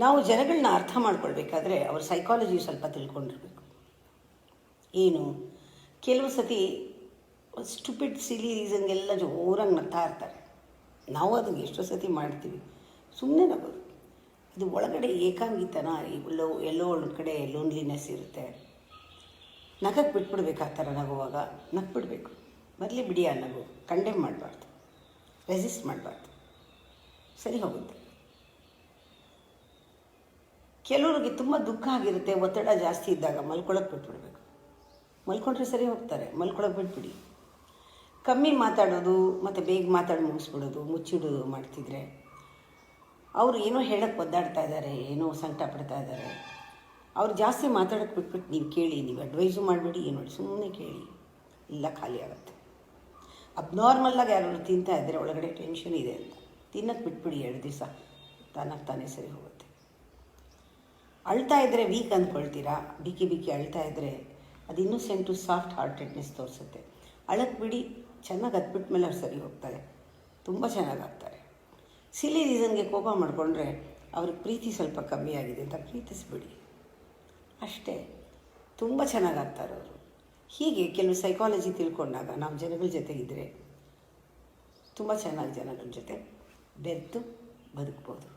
ನಾವು ಜನಗಳನ್ನ ಅರ್ಥ ಮಾಡ್ಕೊಳ್ಬೇಕಾದ್ರೆ ಅವ್ರ ಸೈಕಾಲಜಿ ಸ್ವಲ್ಪ ತಿಳ್ಕೊಂಡಿರ್ಬೇಕು. ಏನು ಕೆಲವು ಸತಿ ಸ್ಟುಪಿಡ್ ಸಿಲಿ ರೀಸನ್ಗೆಲ್ಲ ಜೋರಾಗಿ ನಗ್ತಾ ಇರ್ತಾರೆ. ನಾವು ಅದನ್ನು ಎಷ್ಟೋ ಸತಿ ಮಾಡ್ತೀವಿ, ಸುಮ್ಮನೆ ನಗೋದು. ಅದು ಒಳಗಡೆ ಏಕಾಂಗಿತನ, ಎಲ್ಲೋ ಒಂದು ಕಡೆ ಲೋನ್ಲಿನೆಸ್ ಇರುತ್ತೆ. ನಗಕ್ಕೆ ಬಿಟ್ಬಿಡ್ಬೇಕು. ಆ ಥರ ನಗುವಾಗ ನಗ್ಬಿಡ್ಬೇಕು. ಬರಲಿ ಬಿಡಿ ಆ ನಗು, ಕಂಡೆಮ್ ಮಾಡಬಾರ್ದು, ರೆಸಿಸ್ಟ್ ಮಾಡಬಾರ್ದು, ಸರಿ ಹೋಗುತ್ತೆ. ಕೆಲವ್ರಿಗೆ ತುಂಬ ದುಃಖ ಆಗಿರುತ್ತೆ, ಒತ್ತಡ ಜಾಸ್ತಿ ಇದ್ದಾಗ ಮಲ್ಕೊಳಕ್ಕೆ ಬಿಟ್ಬಿಡ್ಬೇಕು. ಮಲ್ಕೊಂಡ್ರೆ ಸರಿ ಹೋಗ್ತಾರೆ, ಮಲ್ಕೊಳಕ್ಕೆ ಬಿಟ್ಬಿಡಿ. ಕಮ್ಮಿ ಮಾತಾಡೋದು ಮತ್ತು ಬೇಗ ಮಾತಾಡಿ ಮುಗಿಸ್ಬಿಡೋದು, ಮುಚ್ಚಿಡೋದು ಮಾಡ್ತಿದ್ರೆ ಅವರು ಏನೋ ಹೇಳೋಕ್ಕೆ ಒದ್ದಾಡ್ತಾ ಇದ್ದಾರೆ, ಏನೋ ಸಂಕಟ ಪಡ್ತಾ ಇದ್ದಾರೆ. ಅವ್ರು ಜಾಸ್ತಿ ಮಾತಾಡೋಕ್ಕೆ ಬಿಟ್ಬಿಟ್ಟು ನೀವು ಕೇಳಿ, ನೀವು ಅಡ್ವೈಸು ಮಾಡಬೇಡಿ, ಏನು ಮಾಡಿ, ಸುಮ್ಮನೆ ಕೇಳಿ, ಎಲ್ಲ ಖಾಲಿ ಆಗುತ್ತೆ. ಅಬ್ನಾರ್ಮಲ್ಲಾಗಿ ಯಾರು ತಿಂತಾ ಇದ್ದರೆ ಒಳಗಡೆ ಟೆನ್ಷನ್ ಇದೆ ಅಂತ ತಿನ್ನೋಕ್ಕೆ ಬಿಟ್ಬಿಡಿ. 2 ದಿವಸ ತಾನೇ ಸರಿ ಹೋಗುತ್ತೆ. ಅಳ್ತಾ ಇದ್ದರೆ ವೀಕ್ ಅಂದ್ಕೊಳ್ತೀರಾ, ಬಿಕ್ಕಿ ಅಳ್ತಾ ಇದ್ದರೆ ಅದು ಇನ್ನೋಸೆಂಟು ಸಾಫ್ಟ್ ಹಾರ್ಟೆಡ್ನೆಸ್ ತೋರಿಸುತ್ತೆ. ಅಳಕ್ಕೆ ಬಿಡಿ, ಚೆನ್ನಾಗಿ ಹತ್ಬಿಟ್ಟ ಮೇಲೆ ಅವ್ರು ಸರಿ ಹೋಗ್ತಾರೆ, ತುಂಬ ಚೆನ್ನಾಗಾಗ್ತಾರೆ. ಸಿಲಿ ರೀಸನ್ಗೆ ಕೋಪ ಮಾಡಿಕೊಂಡ್ರೆ ಅವ್ರಿಗೆ ಪ್ರೀತಿ ಸ್ವಲ್ಪ ಕಮ್ಮಿ ಆಗಿದೆ ಅಂತ ಪ್ರೀತಿಸ್ಬಿಡಿ, ಅಷ್ಟೇ, ತುಂಬ ಚೆನ್ನಾಗಾಗ್ತಾರೆ ಅವರು. ಹೀಗೆ ಕೆಲವು ಸೈಕಾಲಜಿ ತಿಳ್ಕೊಂಡಾಗ ನಾವು ಜನಗಳ ಜೊತೆಗಿದ್ದರೆ ತುಂಬ ಚೆನ್ನಾಗಿ ಜನಗಳ ಜೊತೆ ಬೆರೆತು ಬದುಕ್ಬೋದು.